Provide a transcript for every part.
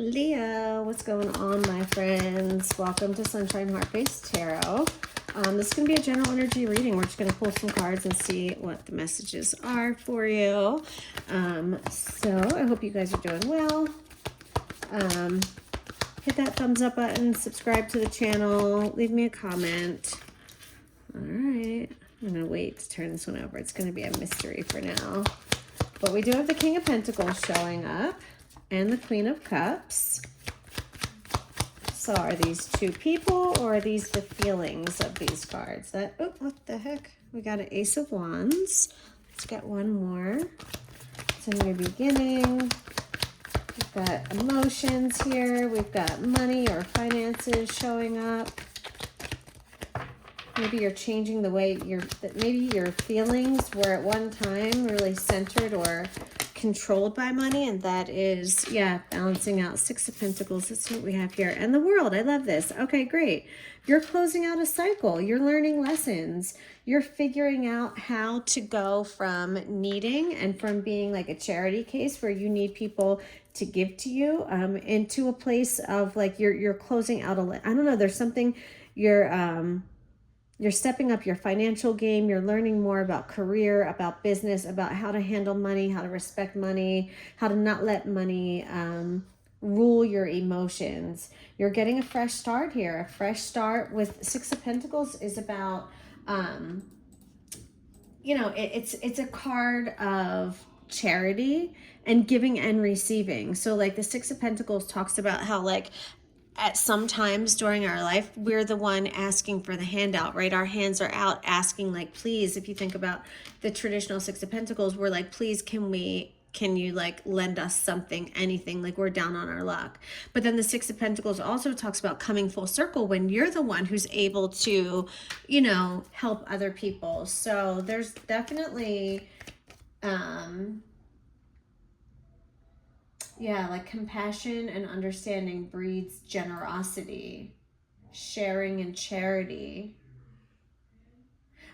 Leo, what's going on, my friends? Welcome to Sunshine Heart-Based Tarot. This is going to be a general energy reading. We're just going to pull some cards and see what the messages are for you. So I hope you guys are doing well. Hit that thumbs up button, subscribe to the channel, leave me a comment. All right, I'm going to wait to turn this one over. It's going to be a mystery for now. But we do have the King of Pentacles showing up. And the Queen of Cups. So are these two people or are these the feelings of these cards? Oh, what the heck? We got an Ace of Wands. Let's get one more. It's a new beginning. We've got emotions here. We've got money or finances showing up. Maybe you're changing the way maybe your feelings were at one time really centered or controlled by money, and that is, yeah, balancing out. Six of Pentacles, that's what we have here. And the World, I love this. Okay, great. You're closing out a cycle. You're learning lessons. You're figuring out how to go from needing and from being like a charity case where you need people to give to you into a place of like you're closing out I don't know, there's something you're stepping up your financial game. You're learning more about career, about business, about how to handle money, how to respect money, how to not let money rule your emotions. You're getting a fresh start here. A fresh start with Six of Pentacles is about, it's a card of charity and giving and receiving. So like the Six of Pentacles talks about how like, at some times during our life, we're the one asking for the handout, right? Our hands are out asking like, please, if you think about the traditional Six of Pentacles, we're like, please, can you like lend us something, anything, like we're down on our luck. But then the Six of Pentacles also talks about coming full circle when you're the one who's able to, help other people. So there's definitely, yeah, like compassion and understanding breeds generosity, sharing and charity.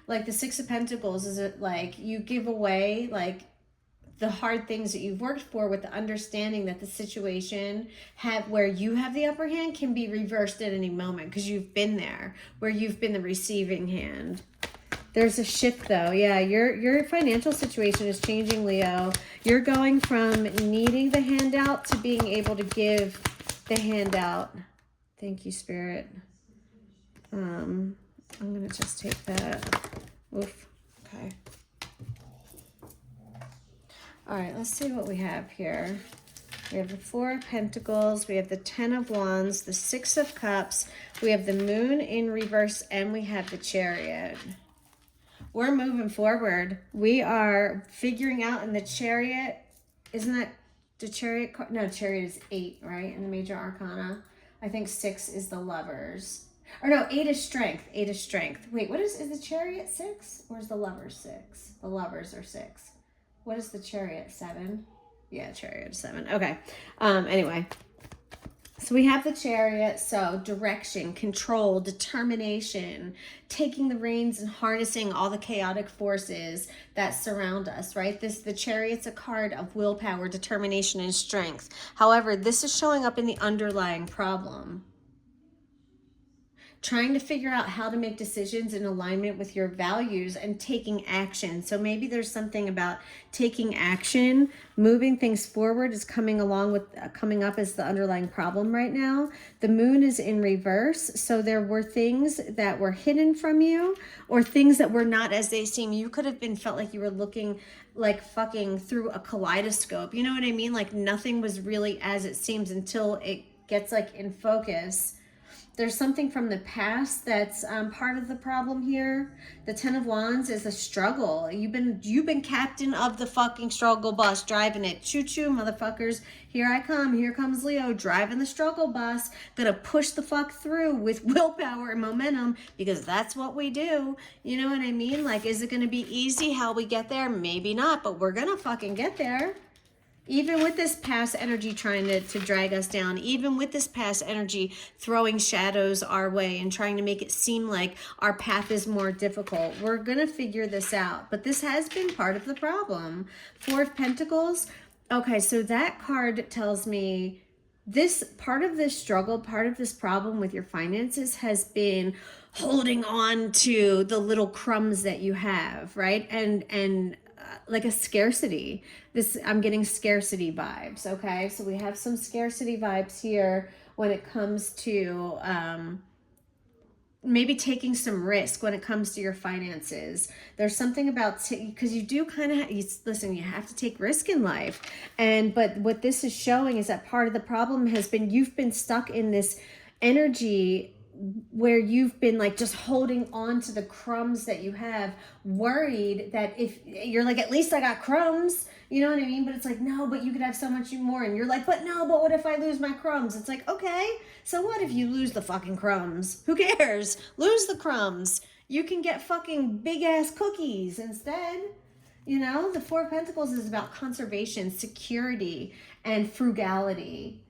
Like the Six of Pentacles, is it like you give away like the hard things that you've worked for with the understanding that the situation where you have the upper hand can be reversed at any moment because you've been there, where you've been the receiving hand. There's a shift though. Yeah, your financial situation is changing, Leo. You're going from needing the handout to being able to give the handout. Thank you, Spirit. I'm going to just take that. Oof. Okay. All right, let's see what we have here. We have the Four of Pentacles. We have the Ten of Wands, the Six of Cups. We have the Moon in reverse, and we have the Chariot. We're moving forward. We are figuring out in the Chariot. Isn't that the Chariot card? No, Chariot is 8, right? In the major arcana. I think 6 is the Lovers. Or no, 8 is Strength. 8 is Strength. Wait, what is the Chariot 6? Or is the Lovers 6? The Lovers are 6. What is the Chariot? 7? Yeah, Chariot is 7. Okay. Anyway. So we have the Chariot, so direction, control, determination, taking the reins and harnessing all the chaotic forces that surround us, right? The Chariot's a card of willpower, determination, and strength. However, this is showing up in the underlying problem. Trying to figure out how to make decisions in alignment with your values and taking action. So maybe there's something about taking action, moving things forward is coming up as the underlying problem right now. The Moon is in reverse. So there were things that were hidden from you or things that were not as they seem. You could have felt like you were looking like fucking through a kaleidoscope. You know what I mean? Like nothing was really as it seems until it gets like in focus. There's something from the past that's part of the problem here. The Ten of Wands is a struggle. You've been captain of the fucking struggle bus, driving it. Choo-choo, motherfuckers. Here I come. Here comes Leo, driving the struggle bus. Gonna push the fuck through with willpower and momentum because that's what we do. You know what I mean? Like, is it gonna be easy how we get there? Maybe not, but we're gonna fucking get there. Even with this past energy trying to drag us down, even with this past energy throwing shadows our way and trying to make it seem like our path is more difficult, we're going to figure this out. But this has been part of the problem. Four of Pentacles. Okay, so that card tells me this part of this struggle, part of this problem with your finances has been holding on to the little crumbs that you have, right? And like a scarcity. This, I'm getting scarcity vibes. Okay, so we have some scarcity vibes here when it comes to maybe taking some risk when it comes to your finances. There's something about, because you do kind of listen, you have to take risk in life. And but what this is showing is that part of the problem has been you've been stuck in this energy where you've been like just holding on to the crumbs that you have, worried that if you're like, at least I got crumbs, you know what I mean? But it's like, no, but you could have so much more. And you're like, but no, but what if I lose my crumbs? It's like, okay, so what if you lose the fucking crumbs? Who cares? Lose the crumbs. You can get fucking big ass cookies instead. You know, the Four of Pentacles is about conservation, security, and frugality.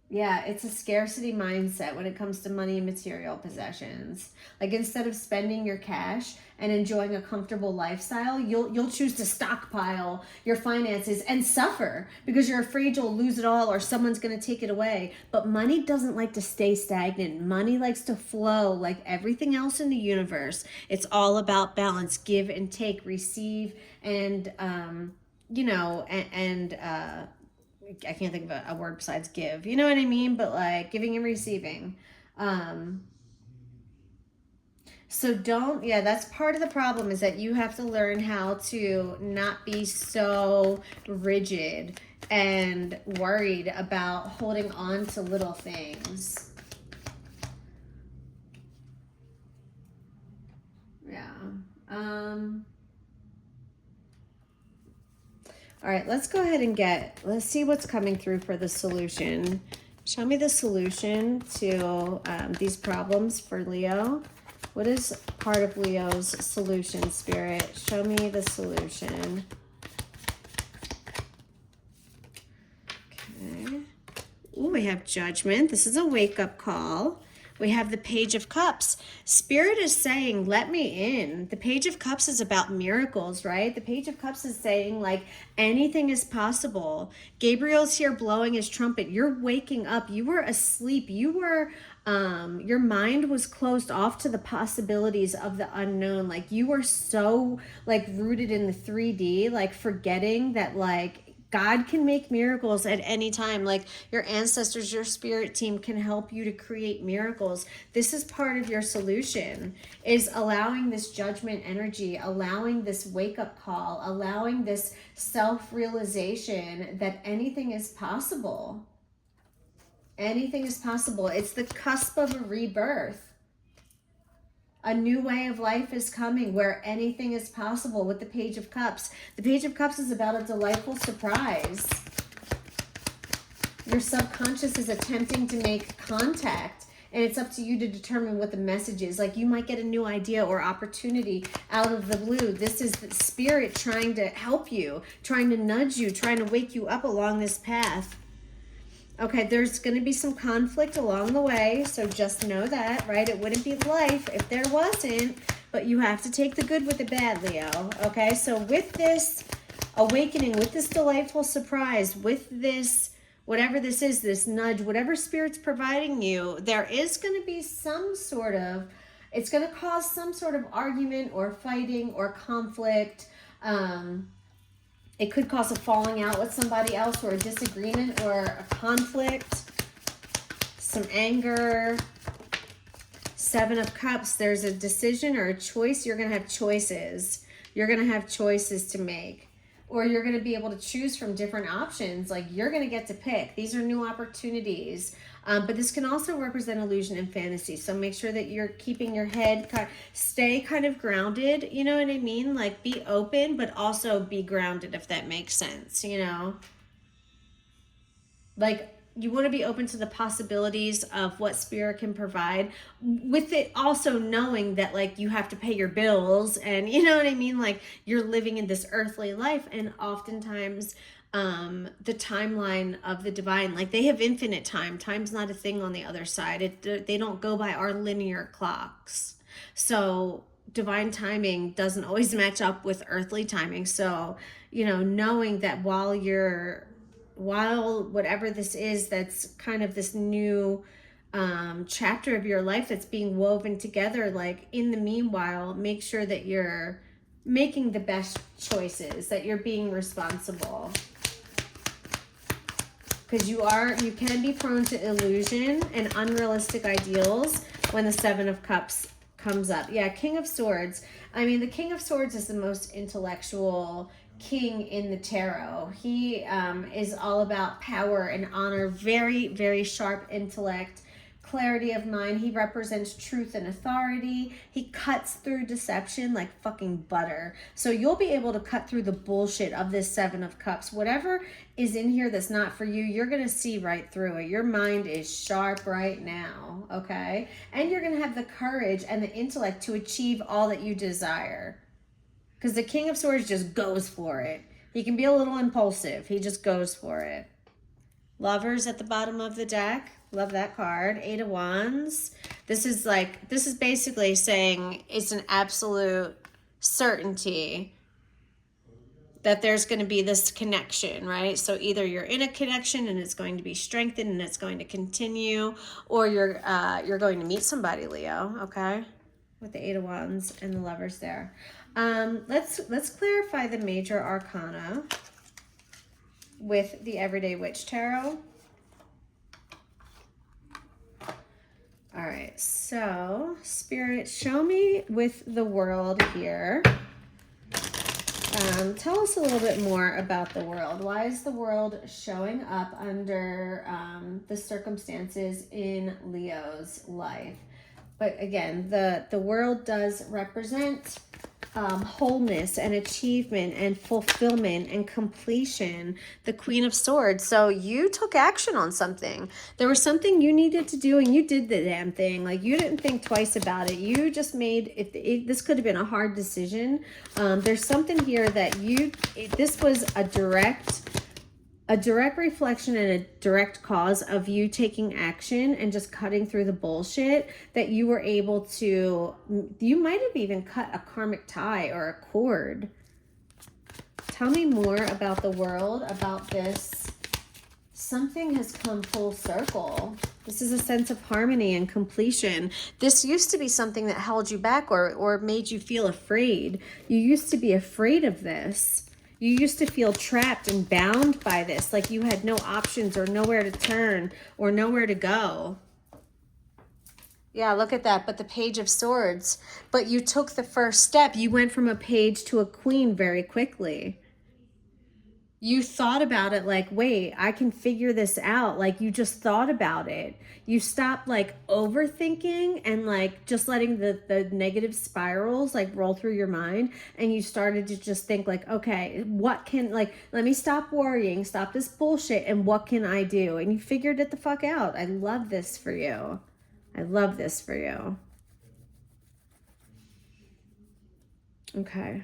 Yeah, it's a scarcity mindset when it comes to money and material possessions. Like, instead of spending your cash and enjoying a comfortable lifestyle, you'll choose to stockpile your finances and suffer because you're afraid you'll lose it all or someone's going to take it away. But money doesn't like to stay stagnant. Money likes to flow like everything else in the universe. It's all about balance, give and take, receive, and I can't think of a word besides give. You know what I mean? But like giving and receiving. So that's part of the problem, is that you have to learn how to not be so rigid and worried about holding on to little things. Yeah. All right, let's go ahead and let's see what's coming through for the solution. Show me the solution to these problems for Leo. What is part of Leo's solution, Spirit? Show me the solution. Okay. Ooh, we have Judgment. This is a wake-up call. We have the Page of Cups. Spirit is saying, let me in. The Page of Cups is about miracles, right? The Page of Cups is saying, like, anything is possible. Gabriel's here blowing his trumpet. You're waking up. You were asleep. You were, your mind was closed off to the possibilities of the unknown. Like, you were so, like, rooted in the 3D, like, forgetting that, like, God can make miracles at any time. Like, your ancestors, your spirit team can help you to create miracles. This is part of your solution, is allowing this judgment energy, allowing this wake-up call, allowing this self-realization that anything is possible. Anything is possible. It's the cusp of a rebirth. A new way of life is coming where anything is possible with the Page of Cups. The Page of Cups is about a delightful surprise. Your subconscious is attempting to make contact, and it's up to you to determine what the message is. Like, you might get a new idea or opportunity out of the blue. This is the spirit trying to help you, trying to nudge you, trying to wake you up along this path. Okay, there's going to be some conflict along the way, so just know that, right? It wouldn't be life if there wasn't, but you have to take the good with the bad, Leo. Okay, so with this awakening, with this delightful surprise, with this, whatever this is, this nudge, whatever spirit's providing you, there is going to be some sort of, it's going to cause some sort of argument or fighting or conflict. It could cause a falling out with somebody else, or a disagreement or a conflict, some anger. Seven of Cups, there's a decision or a choice. You're going to have choices. You're going to have choices to make. Or you're going to be able to choose from different options. Like, you're going to get to pick. These are new opportunities. But this can also represent illusion and fantasy. So make sure that you're keeping your head, stay kind of grounded. You know what I mean? Like, be open, but also be grounded, if that makes sense, you know? Like, you want to be open to the possibilities of what spirit can provide, with it also knowing that, like, you have to pay your bills, and you know what I mean? Like, you're living in this earthly life, and oftentimes the timeline of the divine, like, they have infinite time. Time's not a thing on the other side. They don't go by our linear clocks. So divine timing doesn't always match up with earthly timing. So, knowing that while whatever this is, that's kind of this new chapter of your life that's being woven together, like in the meanwhile, make sure that you're making the best choices, that you're being responsible. Because you can be prone to illusion and unrealistic ideals when the Seven of Cups comes up. Yeah, King of Swords. I mean, the King of Swords is the most intellectual king in the tarot. He is all about power and honor, very, very sharp intellect, clarity of mind. He represents truth and authority. He cuts through deception like fucking butter. So you'll be able to cut through the bullshit of this Seven of Cups. Whatever is in here that's not for you, you're going to see right through it. Your mind is sharp right now, okay? And you're going to have the courage and the intellect to achieve all that you desire. Because the King of Swords just goes for it. He can be a little impulsive. He just goes for it. Lovers at the bottom of the deck. Love that card. Eight of Wands. This is basically saying it's an absolute certainty that there's going to be this connection, right? So either you're in a connection and it's going to be strengthened and it's going to continue, or you're going to meet somebody, Leo, okay? With the Eight of Wands and the Lovers there. Let's clarify the major arcana with the Everyday Witch Tarot. All right, so Spirit, show me with the world here. Tell us a little bit more about the world. Why is the world showing up under the circumstances in Leo's life? But again, the world does represent wholeness and achievement and fulfillment and completion, the Queen of Swords. So you took action on something. There was something you needed to do and you did the damn thing. Like, you didn't think twice about it. You just made this could have been a hard decision. There's something here that this was a direct reflection and a direct cause of you taking action and just cutting through the bullshit, that you were able to, you might have even cut a karmic tie or a cord. Tell me more about the world, about this. Something has come full circle. This is a sense of harmony and completion. This used to be something that held you back or made you feel afraid. You used to be afraid of this. You used to feel trapped and bound by this, like you had no options or nowhere to turn or nowhere to go. Yeah, look at that. But the Page of Swords. But you took the first step. You went from a page to a queen very quickly. You thought about it like, wait, I can figure this out. Like, you just thought about it. You stopped like overthinking and like just letting the negative spirals like roll through your mind. And you started to just think like, okay, let me stop worrying, stop this bullshit. And what can I do? And you figured it the fuck out. I love this for you. I love this for you. Okay.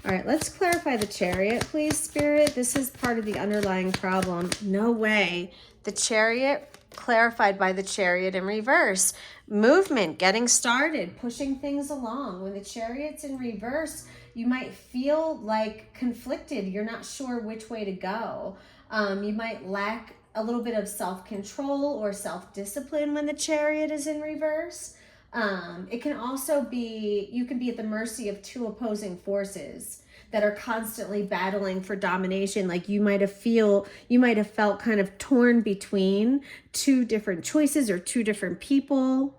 All right, let's clarify the Chariot, please, Spirit. This is part of the underlying problem. No way. The Chariot, clarified by the Chariot in reverse. Movement, getting started, pushing things along. When the Chariot's in reverse, you might feel like conflicted. You're not sure which way to go. You might lack a little bit of self-control or self-discipline when the Chariot is in reverse. It can also be, you can be at the mercy of two opposing forces that are constantly battling for domination. Like you might have felt kind of torn between two different choices or two different people,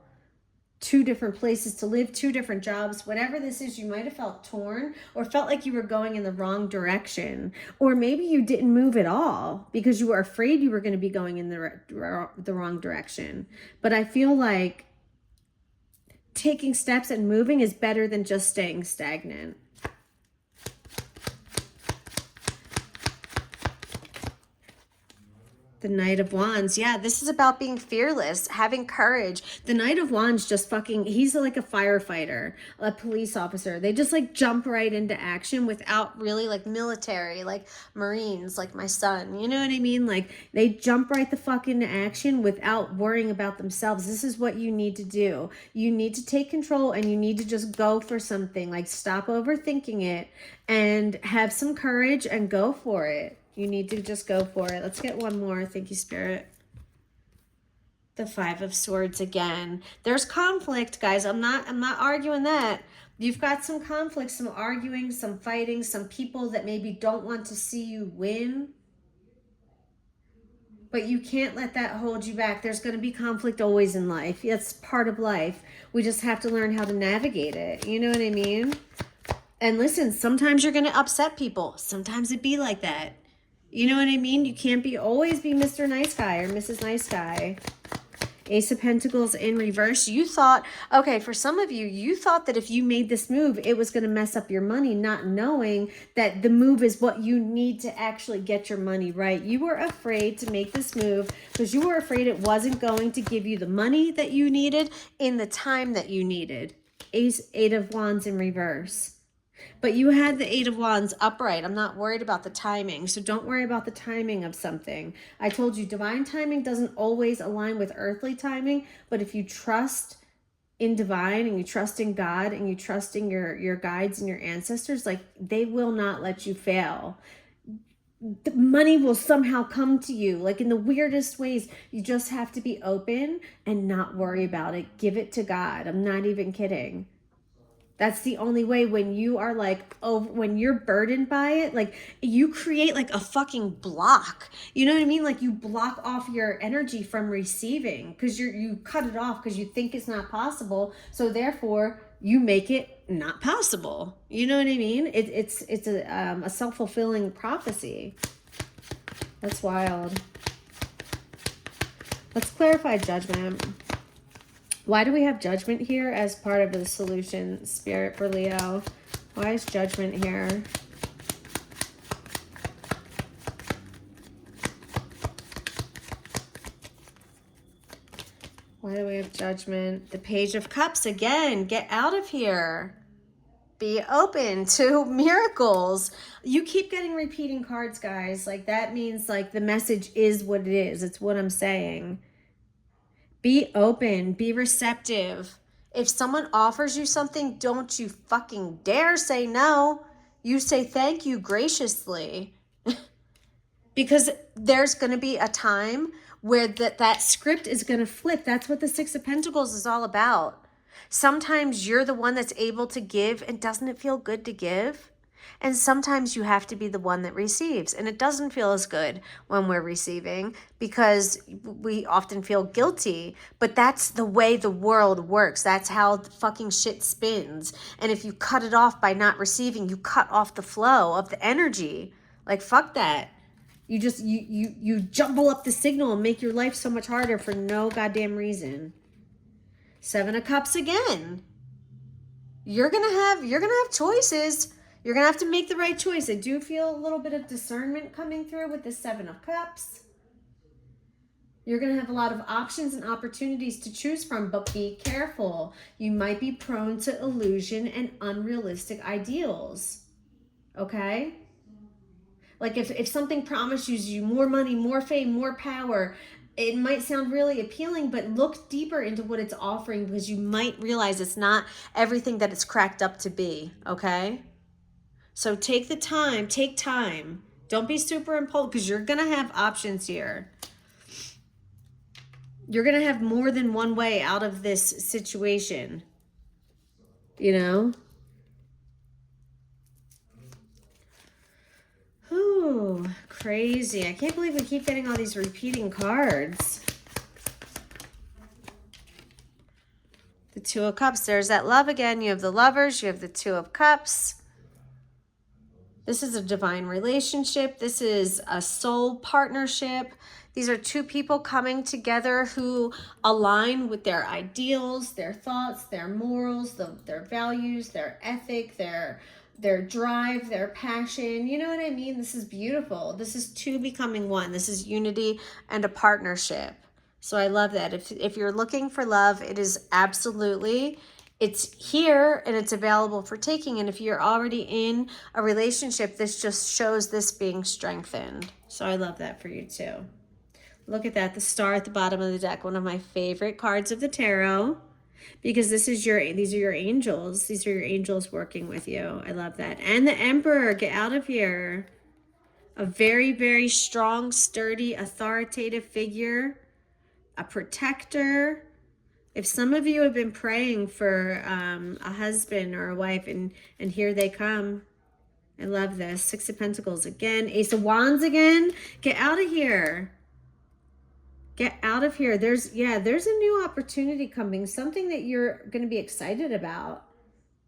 two different places to live, two different jobs, whatever this is. You might have felt torn or felt like you were going in the wrong direction, or maybe you didn't move at all because you were afraid you were going to be going in the wrong direction. But I feel like taking steps and moving is better than just staying stagnant. The Knight of Wands. Yeah, this is about being fearless, having courage. The Knight of Wands just fucking, he's like a firefighter, a police officer. They just like jump right into action without really like military, like Marines, like my son. You know what I mean? Like they jump right the fuck into action without worrying about themselves. This is what you need to do. You need to take control and you need to just go for something. Like stop overthinking it and have some courage and go for it. You need to just go for it. Let's get one more. Thank you, Spirit. The Five of Swords again. There's conflict, guys. I'm not arguing that. You've got some conflict, some arguing, some fighting, some people that maybe don't want to see you win. But you can't let that hold you back. There's going to be conflict always in life. That's part of life. We just have to learn how to navigate it. You know what I mean? And listen, sometimes you're going to upset people. Sometimes it be like that. You know what I mean? You can't always be Mr. Nice Guy or Mrs. Nice Guy. Ace of Pentacles in reverse. You thought, okay, for some of you, you thought that if you made this move, it was going to mess up your money, not knowing that the move is what you need to actually get your money right. You were afraid to make this move because you were afraid it wasn't going to give you the money that you needed in the time that you needed. Eight of Wands in reverse. But you had the Eight of Wands upright. I'm not worried about the timing. So don't worry about the timing of something. I told you divine timing doesn't always align with earthly timing. But if you trust in divine and you trust in God and you trust in your guides and your ancestors, like they will not let you fail. The money will somehow come to you like in the weirdest ways. You just have to be open and not worry about it. Give it to God. I'm not even kidding. That's the only way. When you are like, oh, when you're burdened by it, like you create like a fucking block. You know what I mean? Like you block off your energy from receiving because you cut it off because you think it's not possible. So therefore you make it not possible. You know what I mean? It's a self-fulfilling prophecy. That's wild. Let's clarify Judgment. Why do we have Judgment here as part of the solution, Spirit, for Leo? Why is Judgment here? Why do we have Judgment? The Page of Cups again. Get out of here. Be open to miracles. You keep getting repeating cards, guys. Like that means like the message is what it is. It's what I'm saying. Be open, be receptive. If someone offers you something, don't you fucking dare say no. You say thank you graciously. Because there's going to be a time where that script is going to flip. That's what the Six of Pentacles is all about. Sometimes you're the one that's able to give, and doesn't it feel good to give? And sometimes you have to be the one that receives. And it doesn't feel as good when we're receiving because we often feel guilty. But that's the way the world works. That's how the fucking shit spins. And if you cut it off by not receiving, you cut off the flow of the energy. Like, fuck that. You just, you jumble up the signal and make your life so much harder for no goddamn reason. Seven of Cups again. You're gonna have choices. You're going to have to make the right choice. I do feel a little bit of discernment coming through with the Seven of Cups. You're going to have a lot of options and opportunities to choose from, but be careful. You might be prone to illusion and unrealistic ideals. Okay? Like if something promises you more money, more fame, more power, it might sound really appealing, but look deeper into what it's offering because you might realize it's not everything that it's cracked up to be. Okay? So take the time, take time. Don't be super impulsive because you're going to have options here. You're going to have more than one way out of this situation. You know? Ooh, crazy. I can't believe we keep getting all these repeating cards. The Two of Cups. There's that love again. You have the Lovers. You have the Two of Cups. This is a divine relationship. This is a soul partnership. These are two people coming together who align with their ideals, their thoughts, their morals, their values, their ethic, their drive, their passion. You know what I mean? This is beautiful. This is two becoming one. This is unity and a partnership. So I love that. If you're looking for love, it is absolutely, it's here and it's available for taking. And if you're already in a relationship, this just shows this being strengthened. So I love that for you too. Look at that, the star at the bottom of the deck, one of my favorite cards of the tarot, because these are your angels. These are your angels working with you. I love that. And the Emperor, get out of here. A very, very strong, sturdy, authoritative figure, a protector. If some of you have been praying for a husband or a wife, and here they come. I love this. Six of Pentacles again. Ace of Wands again. Get out of here. Get out of here. There's a new opportunity coming. Something that you're going to be excited about.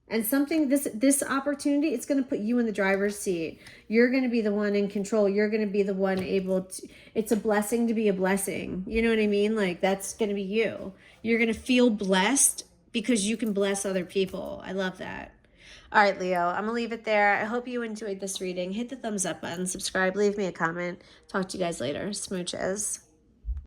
And something, this opportunity, it's going to put you in the driver's seat. You're going to be the one in control. You're going to be the one able to, it's a blessing to be a blessing. You know what I mean? Like, that's going to be you. You're going to feel blessed because you can bless other people. I love that. All right, Leo, I'm going to leave it there. I hope you enjoyed this reading. Hit the thumbs up button, subscribe, leave me a comment. Talk to you guys later. Smooches.